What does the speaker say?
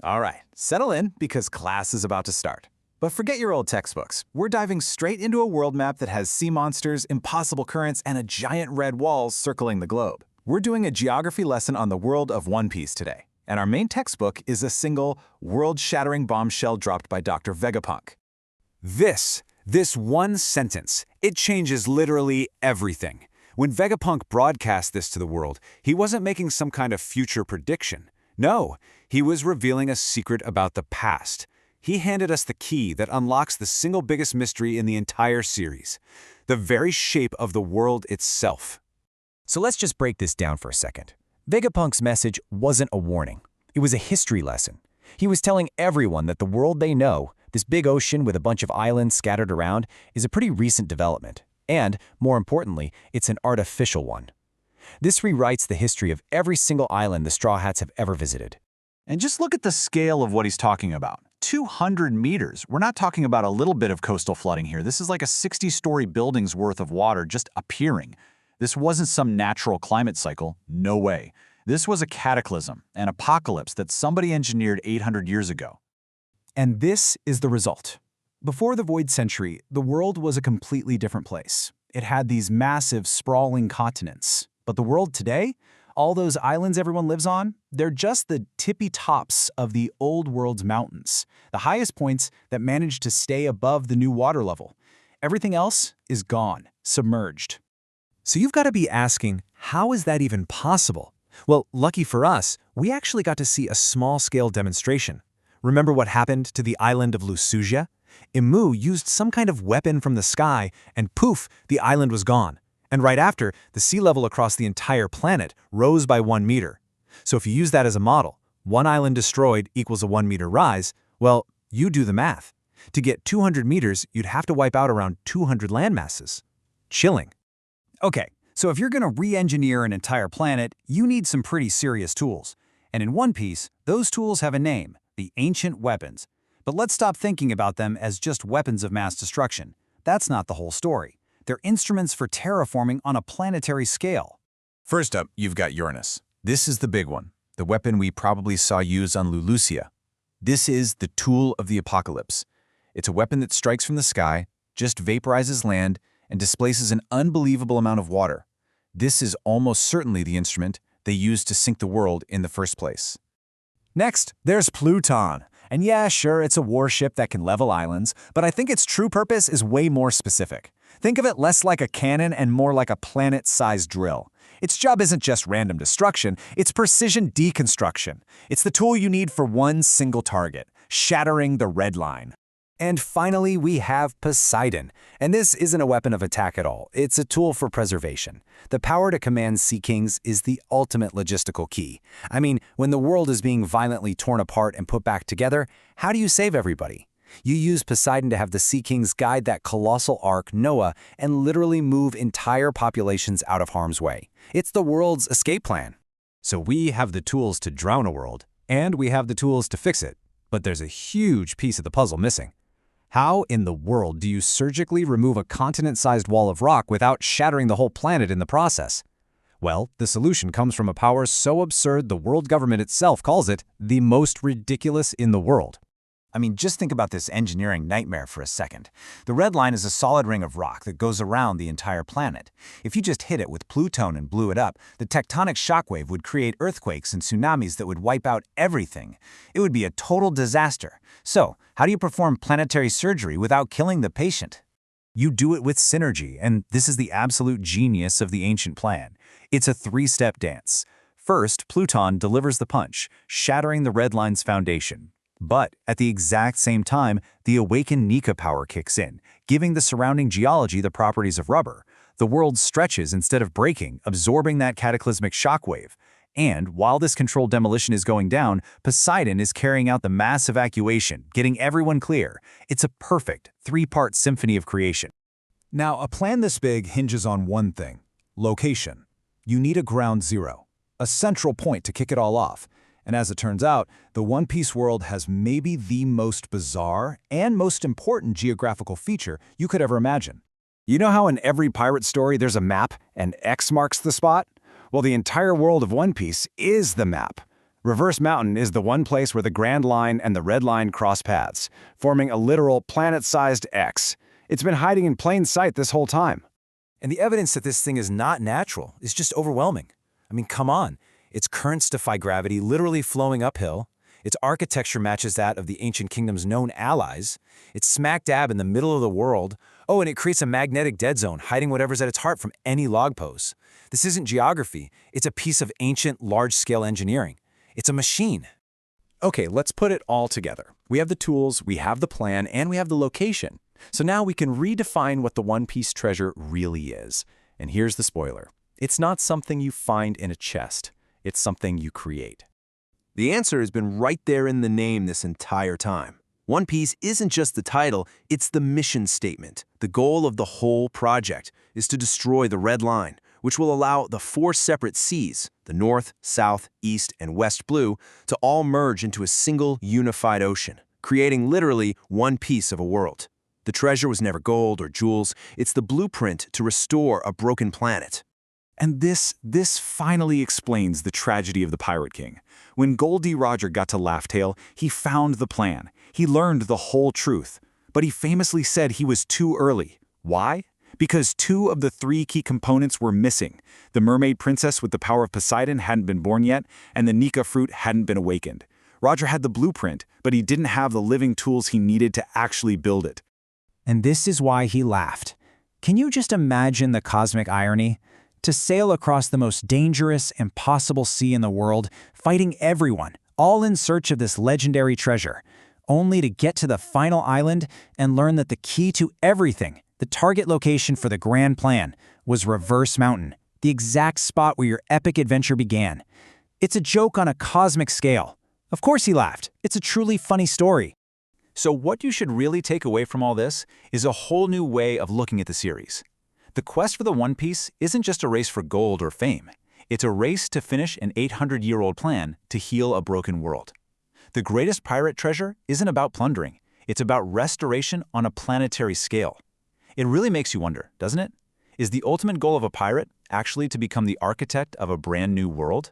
All right, settle in because class is about to start. But forget your old textbooks. We're diving straight into a world map that has sea monsters, impossible currents, and a giant red wall circling the globe. We're doing a geography lesson on the world of One Piece today. And our main textbook is a single, world-shattering bombshell dropped by Dr. Vegapunk. This one sentence, it changes literally everything. When Vegapunk broadcast this to the world, he wasn't making some kind of future prediction. No, he was revealing a secret about the past. He handed us the key that unlocks the single biggest mystery in the entire series, the very shape of the world itself. So let's just break this down for a second. Vegapunk's message wasn't a warning. It was a history lesson. He was telling everyone that the world they know, this big ocean with a bunch of islands scattered around, is a pretty recent development. And, more importantly, it's an artificial one. This rewrites the history of every single island the Straw Hats have ever visited. And just look at the scale of what he's talking about. 200 meters. We're not talking about a little bit of coastal flooding here. This is like a 60-story building's worth of water just appearing. This wasn't some natural climate cycle. No way. This was a cataclysm, an apocalypse that somebody engineered 800 years ago. And this is the result. Before the Void Century, the world was a completely different place. It had these massive, sprawling continents. But the world today, all those islands everyone lives on, they're just the tippy tops of the old world's mountains, the highest points that managed to stay above the new water level. Everything else is gone, submerged. So you've got to be asking, how is that even possible? Well, lucky for us, we actually got to see a small-scale demonstration. Remember what happened to the island of Lusugia? Imu used some kind of weapon from the sky, and poof, the island was gone. And right after, the sea level across the entire planet rose by 1 meter. So if you use that as a model, one island destroyed equals a 1 meter rise, well, you do the math. To get 200 meters, you'd have to wipe out around 200 landmasses. Chilling. Okay, so if you're going to re-engineer an entire planet, you need some pretty serious tools. And in One Piece, those tools have a name, the Ancient Weapons. But let's stop thinking about them as just weapons of mass destruction. That's not the whole story. They're instruments for terraforming on a planetary scale. First up, you've got Uranus. This is the big one, the weapon we probably saw used on Lulusia. This is the tool of the apocalypse. It's a weapon that strikes from the sky, just vaporizes land, and displaces an unbelievable amount of water. This is almost certainly the instrument they used to sink the world in the first place. Next, there's Pluton. And yeah, sure, it's a warship that can level islands, but I think its true purpose is way more specific. Think of it less like a cannon and more like a planet-sized drill. Its job isn't just random destruction, it's precision deconstruction. It's the tool you need for one single target, shattering the red line. And finally, we have Poseidon. And this isn't a weapon of attack at all. It's a tool for preservation. The power to command Sea Kings is the ultimate logistical key. I mean, when the world is being violently torn apart and put back together, how do you save everybody? You use Poseidon to have the Sea Kings guide that colossal ark, Noah, and literally move entire populations out of harm's way. It's the world's escape plan. So we have the tools to drown a world, and we have the tools to fix it. But there's a huge piece of the puzzle missing. How in the world do you surgically remove a continent-sized wall of rock without shattering the whole planet in the process? Well, the solution comes from a power so absurd the world government itself calls it the most ridiculous in the world. I mean, just think about this engineering nightmare for a second. The red line is a solid ring of rock that goes around the entire planet. If you just hit it with Pluton and blew it up, the tectonic shockwave would create earthquakes and tsunamis that would wipe out everything. It would be a total disaster. So, how do you perform planetary surgery without killing the patient? You do it with synergy, and this is the absolute genius of the ancient plan. It's a three-step dance. First, Pluton delivers the punch, shattering the red line's foundation. But at the exact same time, the awakened Nika power kicks in, giving the surrounding geology the properties of rubber. The world stretches instead of breaking, absorbing that cataclysmic shockwave. And while this controlled demolition is going down, Poseidon is carrying out the mass evacuation, getting everyone clear. It's a perfect three-part symphony of creation. Now, a plan this big hinges on one thing: location. You need a ground zero, a central point to kick it all off. And as it turns out, the One Piece world has maybe the most bizarre and most important geographical feature you could ever imagine. You know how in every pirate story there's a map and X marks the spot? Well, the entire world of One Piece is the map. Reverse Mountain is the one place where the Grand Line and the Red Line cross paths, forming a literal planet-sized X. It's been hiding in plain sight this whole time. And the evidence that this thing is not natural is just overwhelming. I mean, come on. Its currents defy gravity, literally flowing uphill. Its architecture matches that of the ancient kingdom's known allies. It's smack dab in the middle of the world. Oh, and it creates a magnetic dead zone, hiding whatever's at its heart from any log posts. This isn't geography. It's a piece of ancient, large-scale engineering. It's a machine. Okay, let's put it all together. We have the tools, we have the plan, and we have the location. So now we can redefine what the One Piece treasure really is. And here's the spoiler. It's not something you find in a chest. It's something you create. The answer has been right there in the name this entire time. One Piece isn't just the title, it's the mission statement. The goal of the whole project is to destroy the Red Line, which will allow the 4 separate seas, the North, South, East, and West Blue, to all merge into a single unified ocean, creating literally one piece of a world. The treasure was never gold or jewels, it's the blueprint to restore a broken planet. And this finally explains the tragedy of the Pirate King. When Gol D. Roger got to Laugh Tale, he found the plan. He learned the whole truth. But he famously said he was too early. Why? Because 2 of the 3 key components were missing. The Mermaid Princess with the power of Poseidon hadn't been born yet, and the Nika fruit hadn't been awakened. Roger had the blueprint, but he didn't have the living tools he needed to actually build it. And this is why he laughed. Can you just imagine the cosmic irony? To sail across the most dangerous, impossible sea in the world, fighting everyone, all in search of this legendary treasure, only to get to the final island and learn that the key to everything, the target location for the grand plan, was Reverse Mountain, the exact spot where your epic adventure began. It's a joke on a cosmic scale. Of course he laughed. It's a truly funny story. So what you should really take away from all this is a whole new way of looking at the series. The quest for the One Piece isn't just a race for gold or fame. It's a race to finish an 800-year-old plan to heal a broken world. The greatest pirate treasure isn't about plundering. It's about restoration on a planetary scale. It really makes you wonder, doesn't it? Is the ultimate goal of a pirate actually to become the architect of a brand new world?